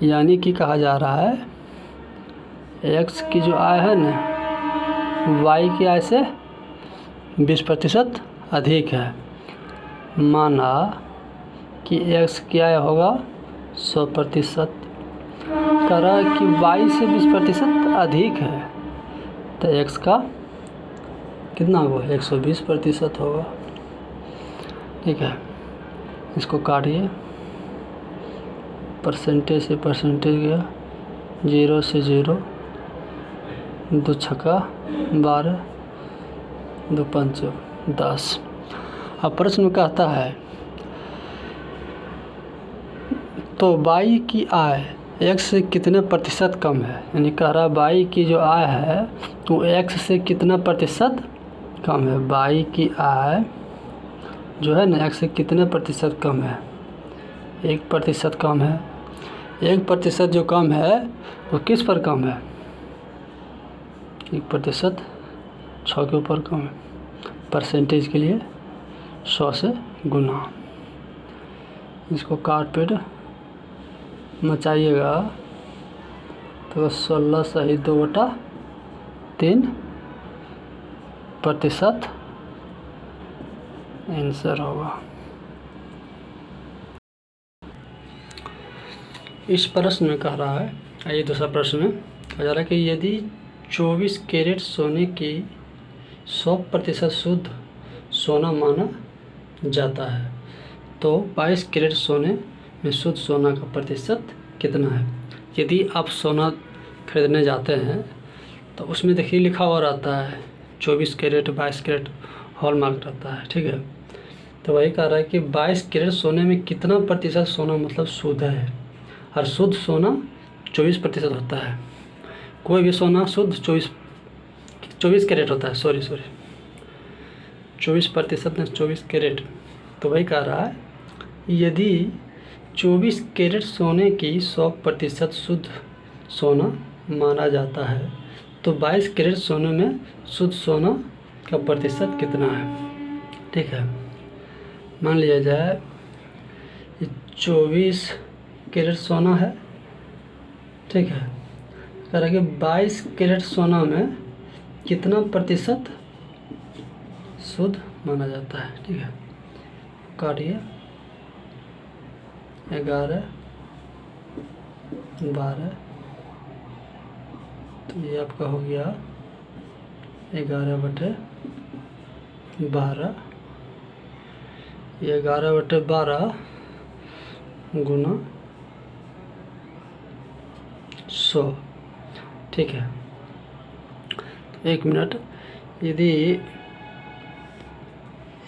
यानी कि कहा जा रहा है x की जो आय है ना y की आय से 20% अधिक है। माना कि x की आय होगा 100%, कह रहा है कि y से 20% अधिक है, तो x का कितना होगा 120% होगा। ठीक है, इसको काटिए, परसेंटेज से परसेंटेज गया, 0 से 0, 2 छक्का 12, 2 पंच 10। अब प्रश्न में कहता है तो y की आय x से कितने प्रतिशत कम है। यानी कह रहा है y की जो आय है वो x से कितना प्रतिशत कम है। y की आय जो है ना x से कितने प्रतिशत कम है, 1% कम है। 1% जो कम है वो किस पर कम है, 1% 6 के ऊपर कम है। परसेंटेज के लिए 100 से गुना, इसको काट पीट मचाइएगा तो 16 सही 2/3% आंसर होगा। इस प्रश्न में कह रहा है, आइए दूसरा प्रश्न में कह जा रहा है कि यदि 24 कैरेट सोने की 100% शुद्ध सोना माना जाता है तो 22 कैरेट सोने में शुद्ध सोना का प्रतिशत कितना है। यदि आप सोना खरीदने जाते हैं तो उसमें देखिए लिखा हुआ रहता है 24 कैरेट 22 कैरेट हॉलमार्क रहता है। ठीक है, तो वही कह रहा है कि 22 कैरेट सोने में कितना प्रतिशत सोना मतलब शुद्ध है। और शुद्ध सोना 24% होता है। कोई भी सोना शुद्ध 24 कैरेट होता है, सॉरी 24% में 24 कैरेट। तो वही कह रहा है यदि 24 कैरेट सोने की 100% शुद्ध सोना माना जाता है तो 22 कैरेट सोने में शुद्ध सोना का प्रतिशत कितना है। ठीक है, मान लिया जाए 24 कैरेट सोना है। ठीक है, कह रहा है कि 22 कैरेट सोना में कितना प्रतिशत शुद्ध माना जाता है। ठीक है, काटिए, 11, 12, तो ये आपका हो गया 11/12, ये 11/12 गुना 100। ठीक है, 1 मिनट, यदि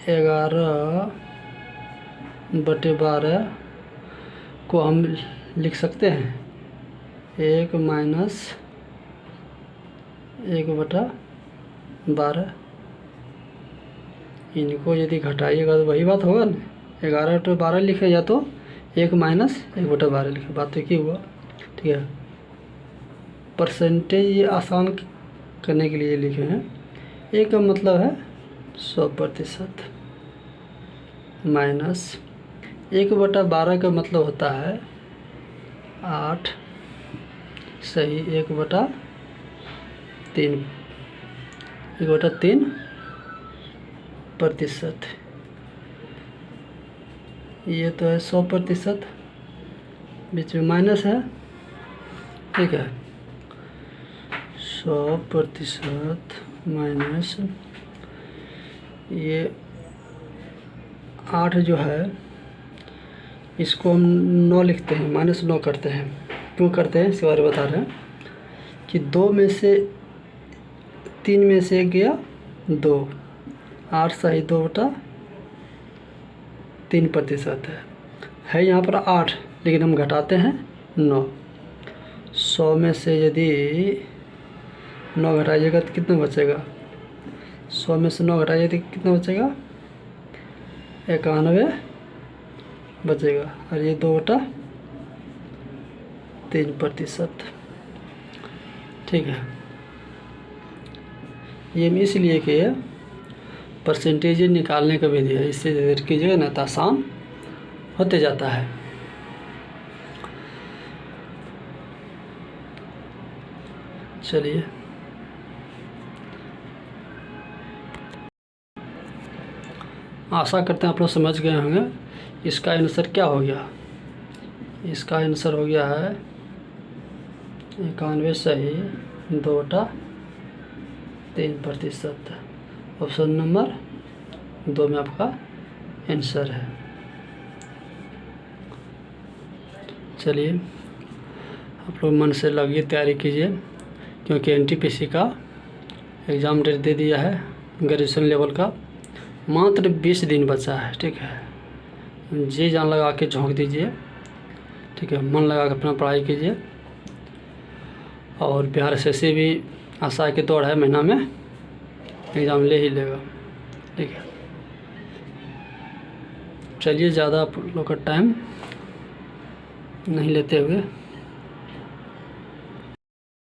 11/12 को हम लिख सकते हैं 1 माइनस 1/12, इनको यदि घटाइएगा तो वही बात होगा ना, 11/12 लिखे या तो 1 माइनस 1/12 लिखे, बात तो की हुआ। ठीक है, परसेंटेज ये आसान करने के लिए लिखे हैं। एक का मतलब है 100% माइनस 1/12 का मतलब होता है 8 सही 1/3, 1/3%। ये तो है 100%, बीच में माइनस है। ठीक है, 100% माइनस ये 8 जो है इसको हम 9 लिखते हैं, -9 करते हैं। क्यों करते हैं इसके बारे में बता रहे हैं कि 2 में से 3 में से 1 गया 2, 8 सही 2/3% है यहाँ पर 8, लेकिन हम घटाते हैं 9। 100 में से यदि 9 घटाइएगा तो कितना बचेगा, 100 में से 9 घटाइए तो कितना बचेगा, 91 बचेगा। और ये 2/3%। ठीक है, ये इसलिए कि परसेंटेज निकालने का विधि है, इससे देर कीजिएगा ना तो आसान होते जाता है। चलिए आशा करते हैं आप लोग समझ गए होंगे। इसका आंसर क्या हो गया? इसका आंसर हो गया है 91 सही 2/3%। ऑप्शन नंबर 2 में आपका आंसर है। चलिए आप लोग मन से लगिए, तैयारी कीजिए, क्योंकि एनटीपीसी का एग्ज़ाम डेट दे दिया है ग्रेजुएशन लेवल का। मात्र 20 दिन बचा है, ठीक है। जी जान लगा के झोंक दीजिए, ठीक है। मन लगा के अपना पढ़ाई कीजिए। और बिहार एसएससी भी आशा की दौड़ है, महीना में एग्ज़ाम ले ही लेगा, ठीक है। चलिए ज़्यादा आप लोग का टाइम नहीं लेते हुए